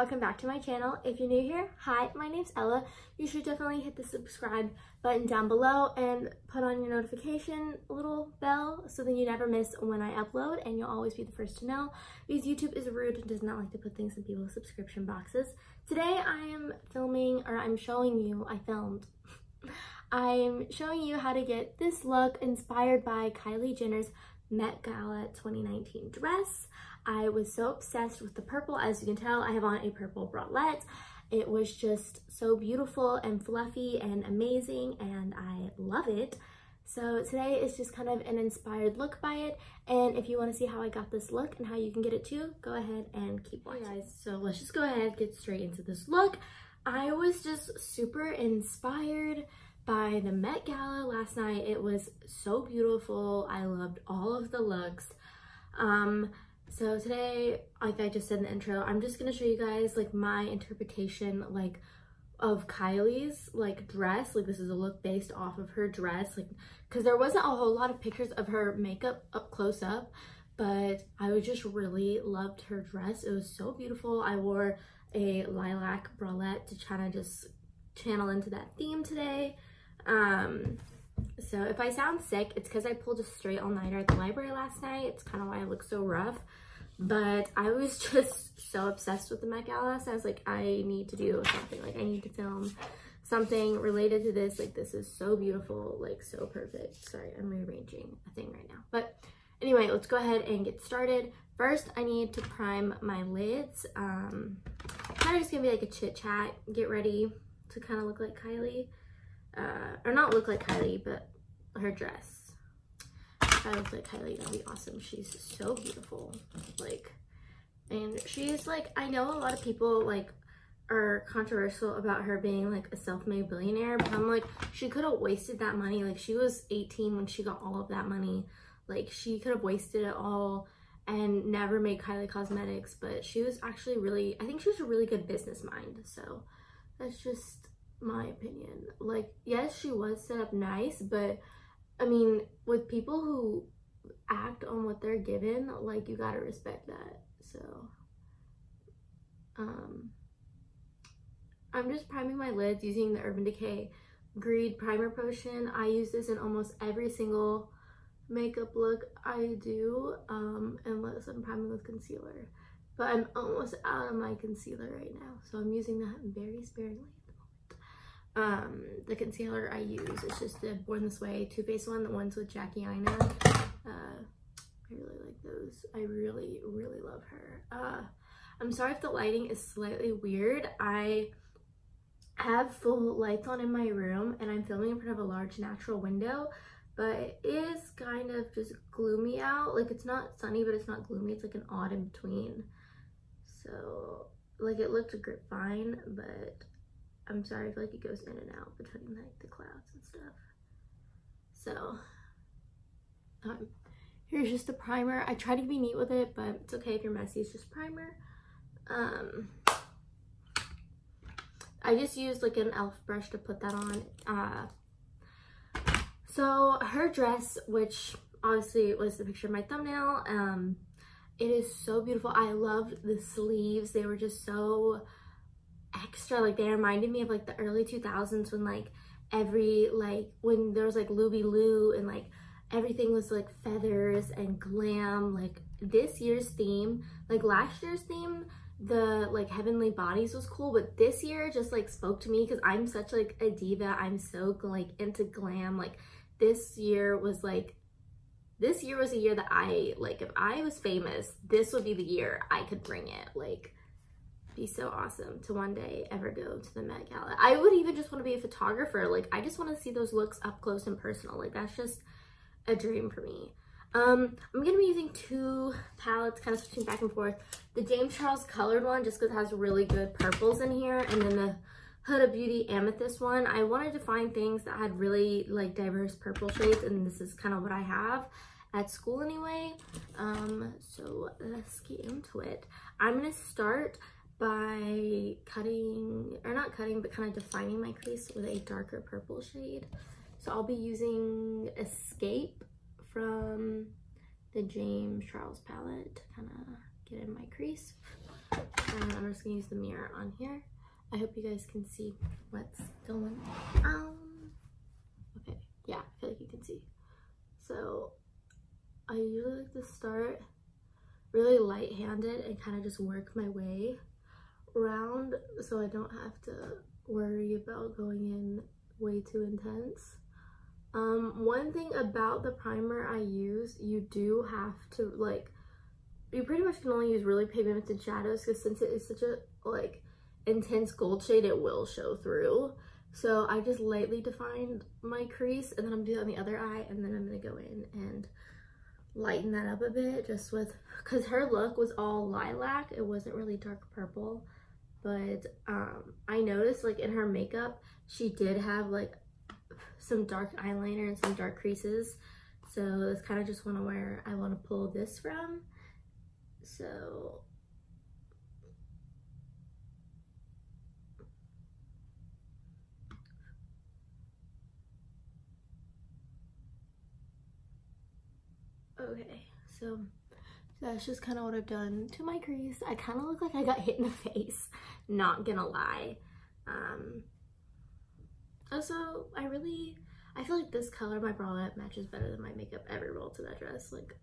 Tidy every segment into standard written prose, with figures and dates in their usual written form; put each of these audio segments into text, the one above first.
welcome back to my channel. If you're new here, hi, my name's Ella. You should definitely hit the subscribe button down below and put on your notification little bell so then you never miss when I upload and you'll always be the first to know, because YouTube is rude and does not like to put things in people's subscription boxes. Today I'm showing you how to get this look inspired by Kylie Jenner's Met Gala 2019 dress. I was so obsessed with the purple. As you can tell, I have on a purple bralette. It was just so beautiful and fluffy and amazing, and I love it. So today is just kind of an inspired look by it, and if you want to see how I got this look and how you can get it too, go ahead and keep watching. Hey guys, so let's just go ahead and get straight into this look. I was just super inspired by the Met Gala last night. It was so beautiful. I loved all of the looks. So today, like I just said in the intro, I'm just gonna show you guys like my interpretation of Kylie's dress. This is a look based off of her dress, because there wasn't a whole lot of pictures of her makeup up close up, but I just really loved her dress. It was so beautiful. I wore a lilac bralette to kind of just channel into that theme today. So if I sound sick, it's because I pulled a straight all-nighter at the library last night. It's kind of why I look so rough, but I was just so obsessed with the Met Gala, so I was like, I need to do something. I need to film something related to this. This is so beautiful, so perfect. Sorry, I'm rearranging a thing right now. But anyway, let's go ahead and get started. First, I need to prime my lids. Kind of just gonna be a chit chat, get ready to kind of look like Kylie. Or not look like Kylie, but her dress. If I look like Kylie, that'd be awesome. She's so beautiful. And she's I know a lot of people are controversial about her being a self-made billionaire, but I'm she could have wasted that money. She was 18 when she got all of that money. She could have wasted it all and never made Kylie Cosmetics, but she was actually really, I think she was a really good business mind. So that's just my opinion. Yes, she was set up nice, but I mean, with people who act on what they're given, you gotta respect that. So I'm just priming my lids using the Urban Decay Greed Primer Potion. I use this in almost every single makeup look I do, unless I'm priming with concealer, but I'm almost out of my concealer right now, so I'm using that very sparingly. The concealer I use is just the Born This Way Too Faced one, the ones with Jackie Aina. I really like those. I really love her. I'm sorry if the lighting is slightly weird. I have full lights on in my room and I'm filming in front of a large natural window, but it is kind of just gloomy out. It's not sunny, but it's not gloomy. It's an odd in between. So it looked fine, but I'm sorry if it goes in and out between the clouds and stuff. So here's just a primer. I try to be neat with it, but it's okay if you're messy. It's just primer. I just used an e.l.f. brush to put that on. So her dress, which obviously was the picture of my thumbnail, it is so beautiful. I loved the sleeves. They were just so extra. They reminded me of the early 2000s when when there was Louis Lou and everything was feathers and glam. This year's theme, last year's theme, the heavenly bodies was cool, but this year just spoke to me because I'm such a diva. I'm so into glam. This year was a year that I if I was famous, this would be the year I could bring it. Be so awesome to one day ever go to the Met Gala. I would even just want to be a photographer. I just want to see those looks up close and personal. That's just a dream for me. I'm gonna be using two palettes, kind of switching back and forth. The James Charles colored one, just because it has really good purples in here, and then the Huda Beauty amethyst one. I wanted to find things that had really diverse purple shades, and this is kind of what I have at school anyway. So let's get into it. I'm gonna start by cutting, or not cutting, but kind of defining my crease with a darker purple shade. So I'll be using Escape from the James Charles palette to kind of get in my crease. And I'm just gonna use the mirror on here. I hope you guys can see what's going on. Okay, yeah, I feel like you can see. So I usually like to start really light-handed and kind of just work my way around so I don't have to worry about going in way too intense. One thing about the primer I use, you do have to like, you pretty much can only use really pigmented shadows because since it is such a like intense gold shade, it will show through. So I just lightly defined my crease and then I'm doing it on the other eye, and then I'm gonna go in and lighten that up a bit just with, because her look was all lilac, it wasn't really dark purple, but I noticed like in her makeup she did have like some dark eyeliner and some dark creases, so that's kind of just where I want to pull this from. So okay, so that's just kind of what I've done to my crease. I kind of look like I got hit in the face, not gonna lie. Also, I feel like this color, my bralette, matches better than my makeup ever will to that dress. Like,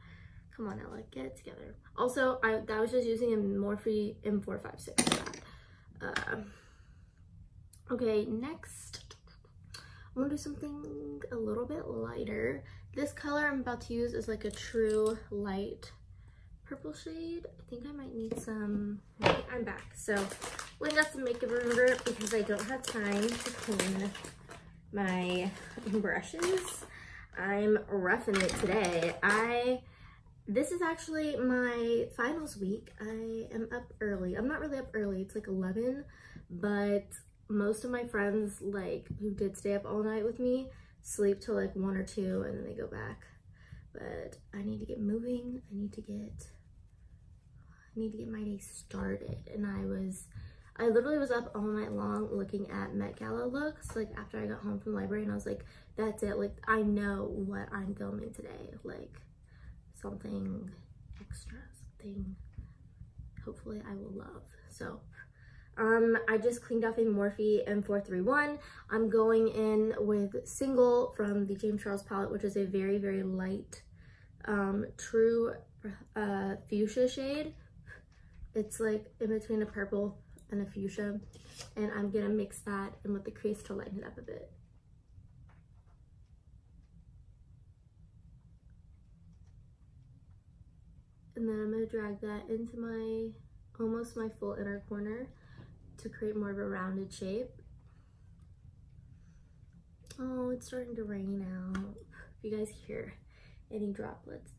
come on, Ella, get it together. Also, I was just using a Morphe M456 for that. Okay, next, I'm gonna do something a little bit lighter. This color I'm about to use is like a true light purple shade. I think I might need some, wait, I'm back. So, we got some makeup remover because I don't have time to clean my brushes. I'm roughing it today. This is actually my finals week. I am up early. I'm not really up early, it's like 11, but most of my friends like who did stay up all night with me sleep till like 1 or 2 and then they go back. But I need to get moving. I need to get my day started. And I literally was up all night long looking at Met Gala looks, like after I got home from the library, and I was like, that's it, like I know what I'm filming today, like something extra, something hopefully I will love. So I just cleaned off a Morphe M431. I'm going in with Single from the James Charles palette, which is a very, very light, true fuchsia shade. It's like in between a purple and a fuchsia, and I'm gonna mix that in with the crease to lighten it up a bit. And then I'm gonna drag that into almost my full inner corner to create more of a rounded shape. Oh, it's starting to rain out. If you guys hear any droplets,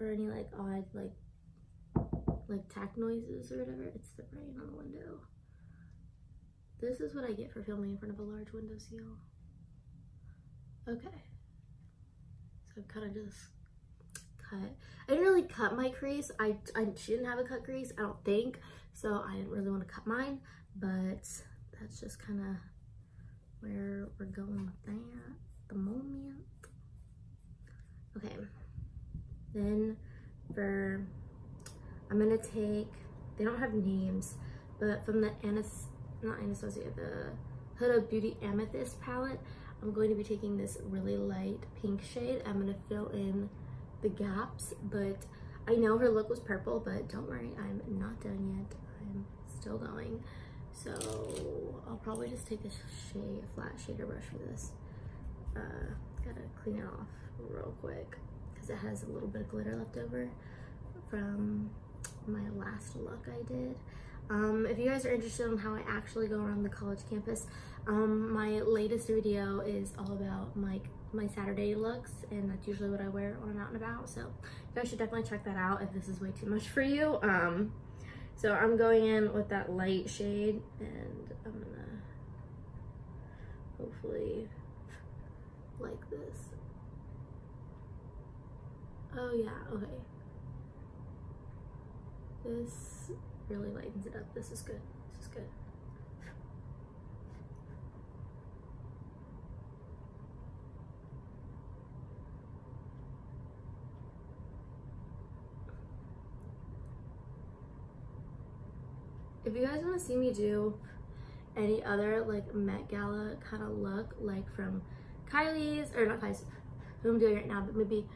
or any like odd like tack noises or whatever, it's the rain on the window. This is what I get for filming in front of a large windowsill. Okay, so I've kind of just cut. I didn't really cut my crease. She didn't have a cut crease, I don't think, so I didn't really want to cut mine, but that's just kind of where we're going with that at the moment. Okay, then I'm gonna take, they don't have names, but from the the Huda Beauty Amethyst palette, I'm going to be taking this really light pink shade. I'm gonna fill in the gaps, but I know her look was purple, but don't worry, I'm not done yet. I'm still going. So I'll probably just take a flat shader brush for this. Gotta clean it off real quick because it has a little bit of glitter left over from my last look I did. If you guys are interested in how I actually go around the college campus, my latest video is all about my Saturday looks, and that's usually what I wear when I'm out and about, so you guys should definitely check that out if this is way too much for you. So I'm going in with that light shade, and I'm gonna hopefully like this. Oh yeah, okay. This really lightens it up. This is good. This is good. if you guys want to see me do any other like Met Gala kind of look, like from Kylie's, or not Kylie's, who I'm doing right now, but maybe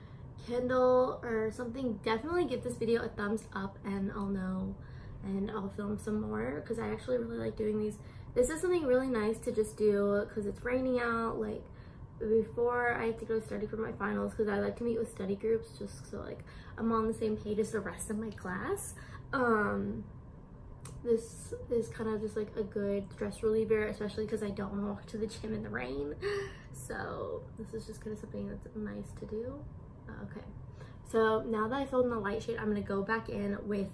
Kendall or something, definitely give this video a thumbs up and I'll know, and I'll film some more because I actually really like doing these. This is something really nice to just do because it's raining out, like before I have to go study for my finals, because I like to meet with study groups just so like I'm on the same page as the rest of my class. This is kind of just like a good stress reliever, especially because I don't want to walk to the gym in the rain. So this is just kind of something that's nice to do. Okay, so now that I filled in the light shade, I'm going to go back in with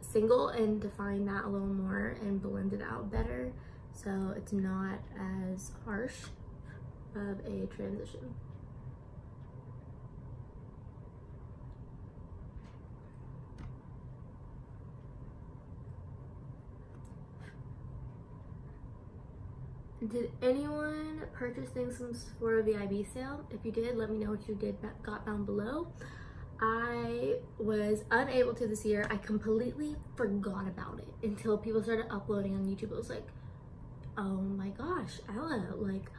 single and define that a little more and blend it out better so it's not as harsh of a transition. Did anyone purchase things from Sephora VIB sale? If you did, let me know what you got down below. I was unable to this year. I completely forgot about it until people started uploading on YouTube. It was like, oh my gosh, Ella, like,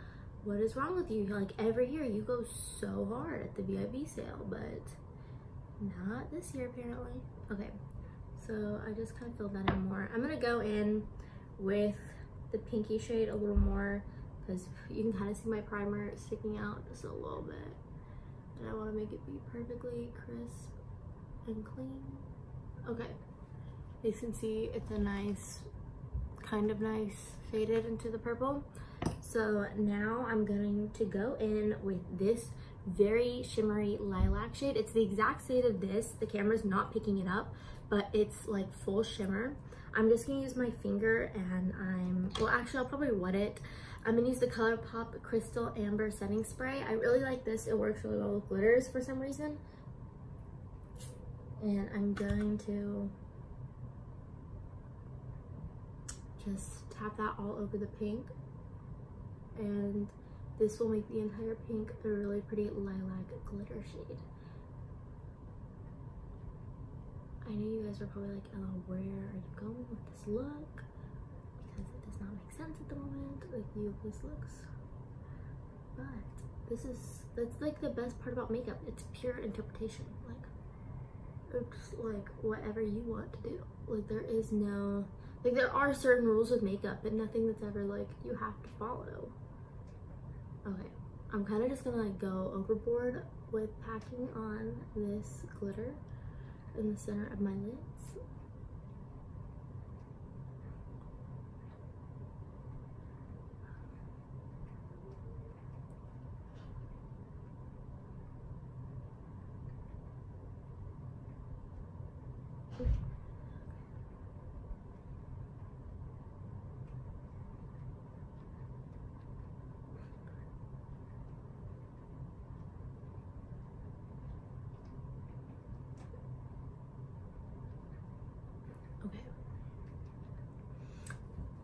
what is wrong with you? Like, every year you go so hard at the VIB sale, but not this year apparently. Okay, so I just kind of filled that in more. I'm gonna go in with the pinky shade a little more because you can kind of see my primer sticking out just a little bit, and I want to make it be perfectly crisp and clean. Okay, you can see it's a nice, kind of nice faded into the purple. So now I'm going to go in with this very shimmery lilac shade. It's the exact shade of this. The camera's not picking it up, but it's like full shimmer. I'm just gonna use my finger and well, actually I'll probably wet it. I'm gonna use the ColourPop Crystal Amber Setting Spray. I really like this. It works really well with glitters for some reason. And I'm going to just tap that all over the pink. And this will make the entire pink a really pretty lilac glitter shade. I know you guys are probably like, Ella, where are you going with this look? Because it does not make sense at the moment, like this looks. But that's like the best part about makeup. It's pure interpretation. Like, it's like whatever you want to do. Like there is no, like there are certain rules with makeup, but nothing that's ever like you have to follow. Okay, I'm kind of just gonna like go overboard with packing on this glitter in the center of my lids.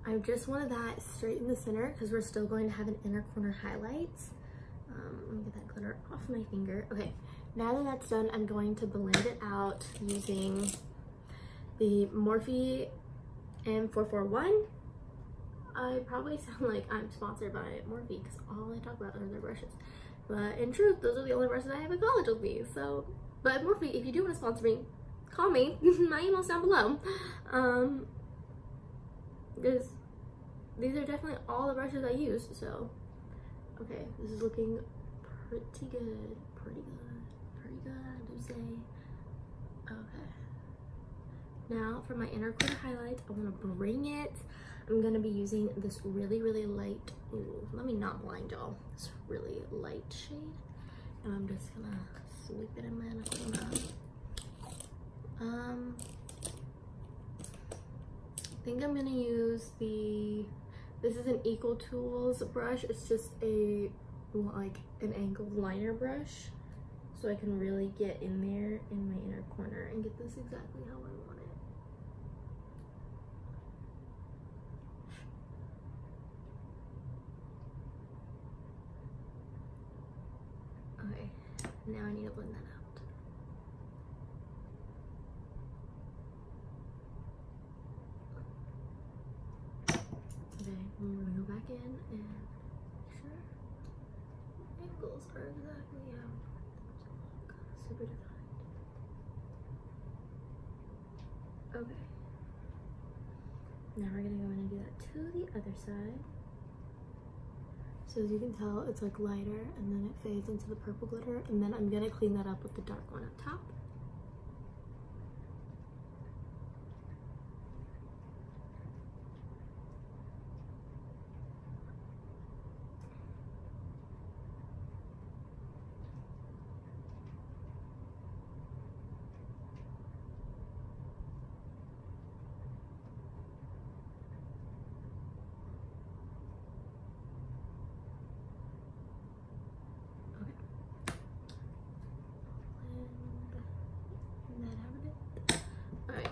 I just wanted that straight in the center because we're still going to have an inner corner highlight. Let me get that glitter off my finger. Okay, now that that's done, I'm going to blend it out using the Morphe M441. I probably sound like I'm sponsored by Morphe because all I talk about are their brushes. But in truth, those are the only brushes I have in college with me. So, but Morphe, if you do want to sponsor me, call me. My email's down below. Because these are definitely all the brushes I use, so okay, this is looking pretty good, I do say. Okay, now for my inner corner highlight, I want to bring it. I'm gonna be using this really light, ooh, let me not blind y'all, this really light shade, and I'm just gonna sweep it in my inner corner. I think I'm gonna use this is an Equal Tools brush. It's just like an angled liner brush, so I can really get in there in my inner corner and get this exactly how I want it. Okay, now I need to blend that out. in and make sure angles are exactly super defined. Okay. Now we're gonna go in and do that to the other side. So as you can tell, it's like lighter and then it fades into the purple glitter, and then I'm gonna clean that up with the dark one up top.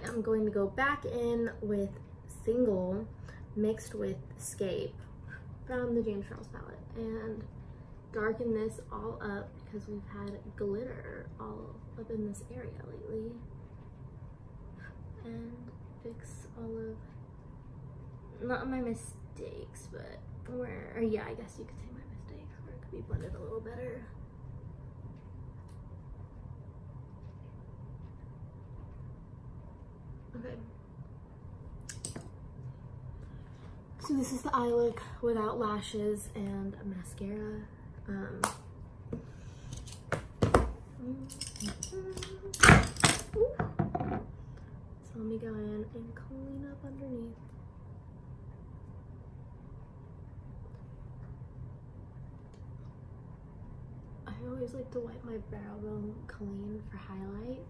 I'm going to go back in with Single mixed with Scape from the James Charles palette and darken this all up because we've had glitter all up in this area lately, and fix all of, not my mistakes, but where, or yeah, I guess you could say my mistakes, where it could be blended a little better. Okay. So this is the eye look without lashes and a mascara. So let me go in and clean up underneath. I always like to wipe my brow bone clean for highlight.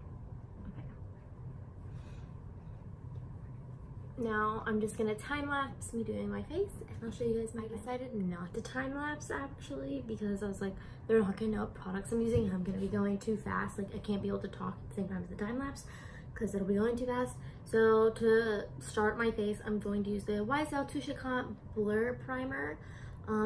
Now I'm just gonna time lapse me doing my face and I'll show you guys my face. I decided not to time lapse actually because I was like, they're not gonna know what products I'm using and I'm gonna be going too fast. Like I can't be able to talk at the same time as the time lapse because it'll be going too fast. So to start my face, I'm going to use the YSL Touche Éclat Blur Primer.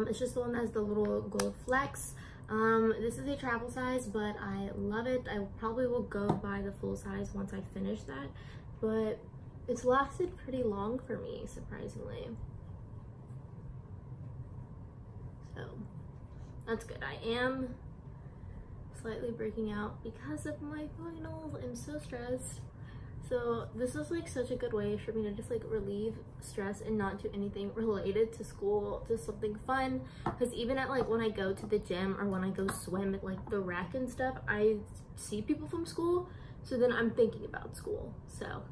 It's just the one that has the little gold flecks. This is a travel size, but I love it. I probably will go buy the full size once I finish that, but it's lasted pretty long for me, surprisingly. So that's good. I am slightly breaking out because of my finals. I'm so stressed. So this is like such a good way for me to just like relieve stress and not do anything related to school, just something fun. Because even at like when I go to the gym or when I go swim at like the rec and stuff, I see people from school. So then I'm thinking about school. So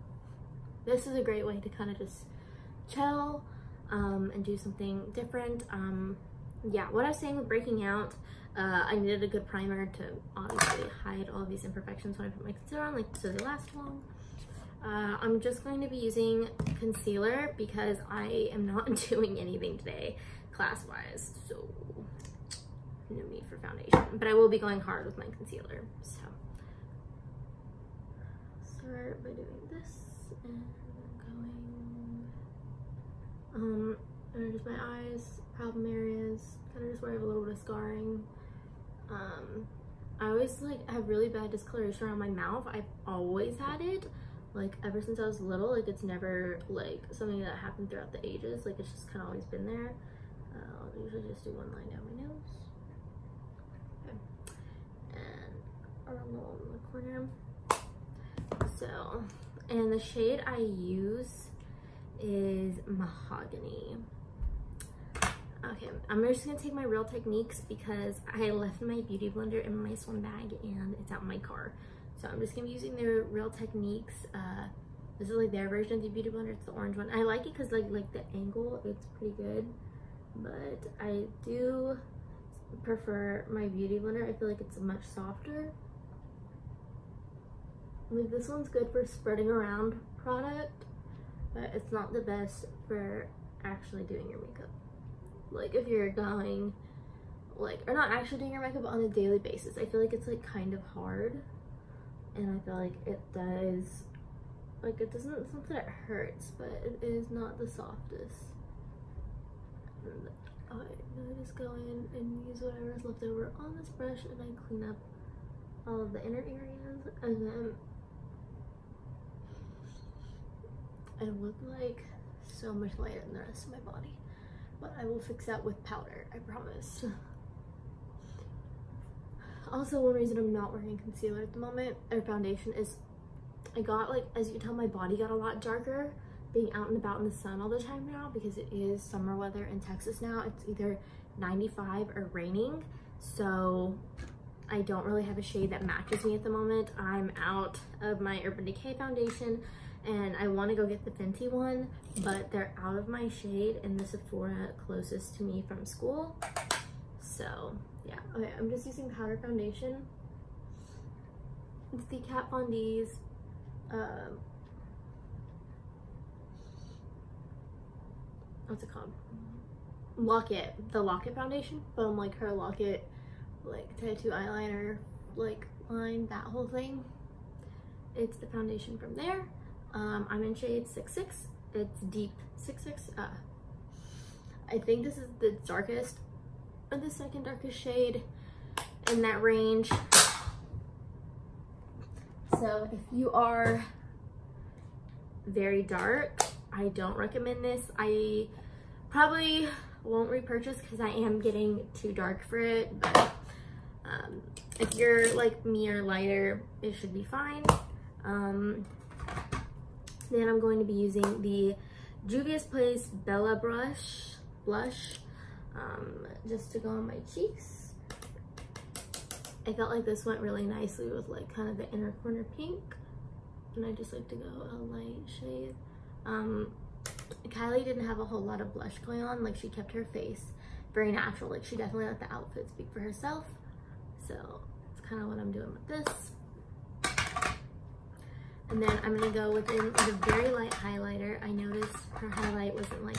this is a great way to kind of just chill and do something different. Yeah, what I was saying with breaking out, I needed a good primer to obviously hide all these imperfections when I put my concealer on, like so they last long. I'm just going to be using concealer because I am not doing anything today class-wise, so no need for foundation. But I will be going hard with my concealer, so start by doing this. And and just my eyes, problem areas, kind of just where I have a little bit of scarring. I always like have really bad discoloration around my mouth. I've always had it, like ever since I was little. Like it's never like something that happened throughout the ages. Like it's just kind of always been there. I'll usually just do one line down my nose, okay, and around the little in the corner. So, and the shade I use is Mahogany. Okay, I'm just gonna take my Real Techniques because I left my beauty blender in my swim bag and it's out in my car. So I'm just gonna be using their Real Techniques. This is like their version of the beauty blender. It's the orange one. I like it because like the angle, it's pretty good. But I do prefer my beauty blender. I feel like it's much softer. Like this one's good for spreading around product, but it's not the best for actually doing your makeup. Like if you're going like, or not actually doing your makeup on a daily basis, I feel like it's like kind of hard, and I feel like it does, like it doesn't, it's not that it hurts, but it is not the softest. And I just go in and use whatever is left over on this brush and I clean up all of the inner areas, and then I look like so much lighter than the rest of my body. but I will fix that with powder, I promise. Also, one reason I'm not wearing concealer at the moment, or foundation, is I got, like, as you can tell, my body got a lot darker being out and about in the sun all the time now, because it is summer weather in Texas now. It's either 95 or raining, so I don't really have a shade that matches me at the moment. I'm out of my Urban Decay foundation, and I want to go get the Fenty one, but they're out of my shade in the Sephora closest to me from school. So yeah, okay, I'm just using powder foundation. It's the Kat Von D's what's it called? Locket, the Locket foundation, from like her Locket like tattoo eyeliner like line, that whole thing. It's the foundation from there. I'm in shade 66. It's deep 66. I think this is the darkest or the second darkest shade in that range. So if you are very dark, I don't recommend this. I probably won't repurchase because I am getting too dark for it, but if you're like me or lighter, it should be fine. Then I'm going to be using the Juvia's Place Bella blush just to go on my cheeks. I felt like this went really nicely with like kind of the inner corner pink, and I just like to go a light shade. Kylie didn't have a whole lot of blush going on. Like, she kept her face very natural. Like, she definitely let the outfit speak for herself. So it's kind of what I'm doing with this. And then I'm gonna go within the very light highlighter. I noticed her highlight wasn't like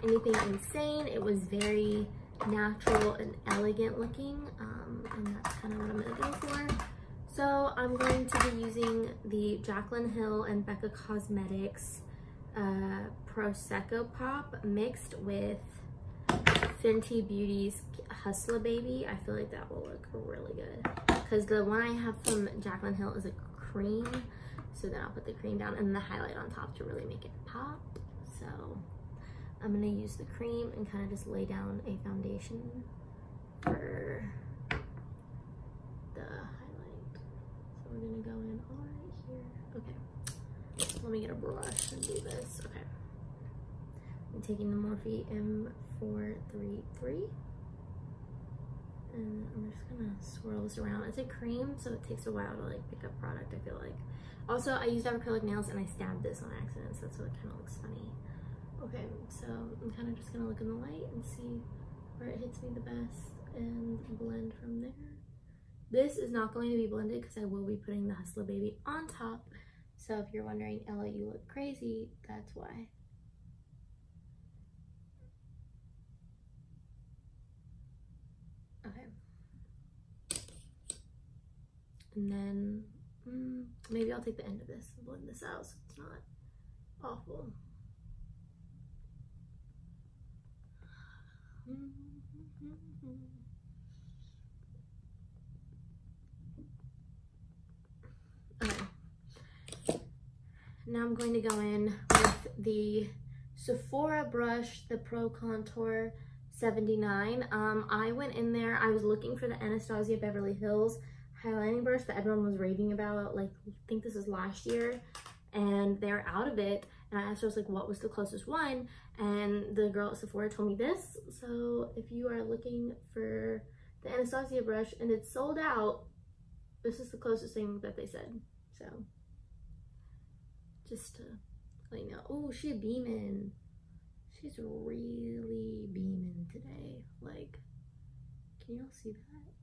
anything insane. It was very natural and elegant looking, and that's kind of what I'm gonna go for. So I'm going to be using the Jaclyn Hill and Becca Cosmetics Prosecco Pop mixed with Fenty Beauty's Hustler Baby. I feel like that will look really good because the one I have from Jaclyn Hill is a cream. So then I'll put the cream down and the highlight on top to really make it pop. So I'm gonna use the cream and kind of just lay down a foundation for the highlight. So we're gonna go in all right here. Okay, let me get a brush and do this. Okay, I'm taking the Morphe M433. And I'm just gonna swirl this around. It's a cream, so it takes a while to like pick up product, I feel like. Also, I used acrylic nails and I stabbed this on accident, so that's why it kind of looks funny. Okay, so I'm kind of just gonna look in the light and see where it hits me the best and blend from there. This is not going to be blended because I will be putting the Hustler Baby on top. So if you're wondering, Ella, you look crazy, that's why. Okay. And then maybe I'll take the end of this and blend this out so it's not awful. Okay. Now I'm going to go in with the Sephora brush, the Pro Contour 79. I went in there, I was looking for the Anastasia Beverly Hills highlighting brush that everyone was raving about, like, I think this is last year, and they're out of it. And I asked her, I was like, what was the closest one? And the girl at Sephora told me this. So if you are looking for the Anastasia brush and it's sold out, this is the closest thing that they said. So just to let you know. Oh, she's beaming. She's really beaming today. Like, can y'all see that?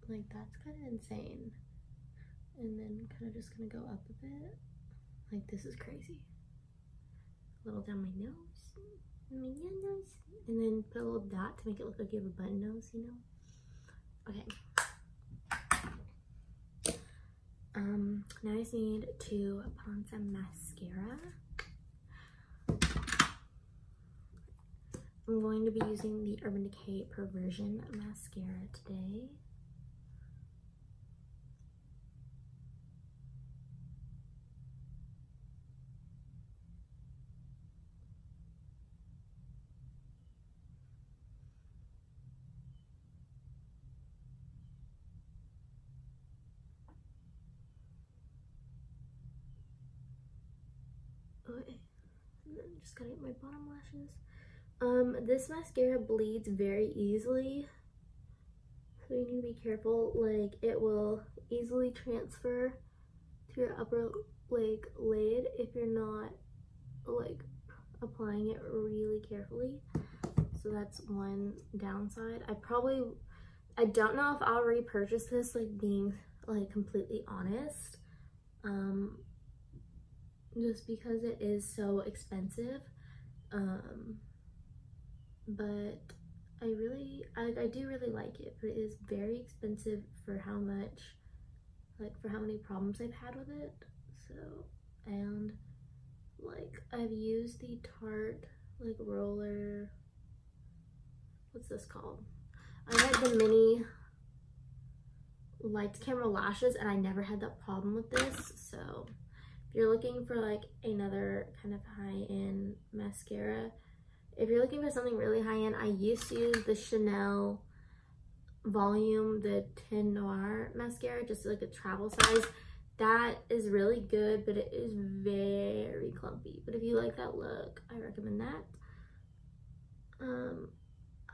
Like, that's kind of insane. And then kind of just gonna go up a bit. Like, this is crazy. A little down my nose, and then put a little dot to make it look like you have a button nose, you know? Okay. Now I just need to put on some mascara. I'm going to be using the Urban Decay Perversion mascara today. just gotta get my bottom lashes. This mascara bleeds very easily, so you need to be careful. Like, it will easily transfer to your upper like lid if you're not like applying it really carefully. So that's one downside. I don't know if I'll repurchase this, like, being like completely honest, just because it is so expensive. But I do really like it, but it is very expensive for how much, like, for how many problems I've had with it. So, and like, I've used the Tarte like roller, what's this called? I had the mini lights camera lashes, and I never had that problem with this. So if you're looking for like another kind of high-end mascara, if you're looking for something really high-end, I used to use the Chanel Volume, the Tin Noir mascara, just like a travel size. That is really good, but it is very clumpy. But if you like that look, I recommend that.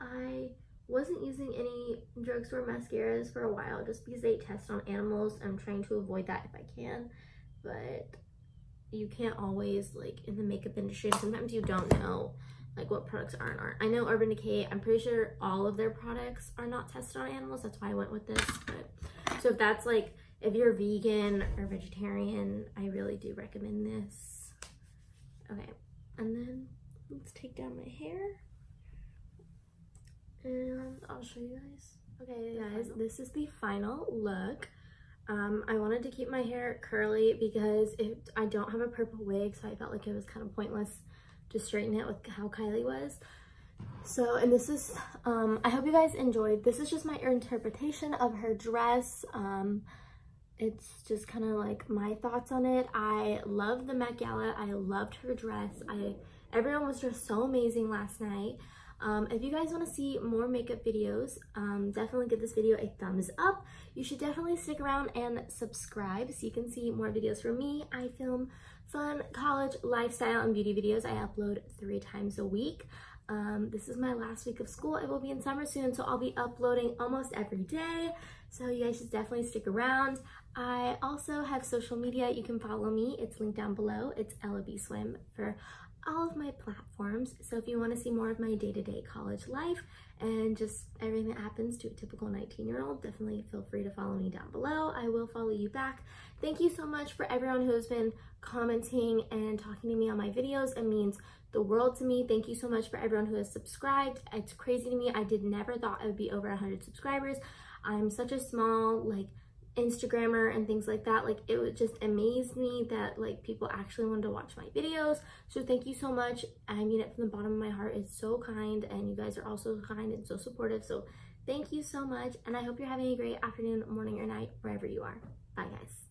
I wasn't using any drugstore mascaras for a while just because they test on animals. I'm trying to avoid that if I can, but you can't always, like, in the makeup industry, and sometimes you don't know like what products are and aren't. I know Urban Decay, I'm pretty sure all of their products are not tested on animals. That's why I went with this. But so if that's like, if you're vegan or vegetarian, I really do recommend this. Okay, and then let's take down my hair and I'll show you guys. Okay guys, this is the final look. I wanted to keep my hair curly because I don't have a purple wig, so I felt like it was kind of pointless to straighten it with how Kylie was. So, and this is, I hope you guys enjoyed. This is just my interpretation of her dress. It's just kind of like my thoughts on it. I loved the Met Gala. I loved her dress. Everyone was just so amazing last night. If you guys want to see more makeup videos, definitely give this video a thumbs up. You should definitely stick around and subscribe so you can see more videos from me. I film fun college lifestyle and beauty videos. I upload 3 times a week. This is my last week of school. I will be in summer soon, so I'll be uploading almost every day. So you guys should definitely stick around. I also have social media. You can follow me. It's linked down below. It's ellabeeswim for all of my platforms. So if you want to see more of my day-to-day college life and just everything that happens to a typical 19-year-old, definitely feel free to follow me down below. I will follow you back. Thank you so much for everyone who has been commenting and talking to me on my videos. It means the world to me. Thank you so much for everyone who has subscribed. It's crazy to me. I never thought I would be over 100 subscribers. I'm such a small, like, Instagrammer and things like that. Like, it would just amaze me that, like, people actually wanted to watch my videos. So thank you so much. I mean it from the bottom of my heart. It's so kind, and you guys are also kind and so supportive. So thank you so much, and I hope you're having a great afternoon, morning, or night wherever you are. Bye guys.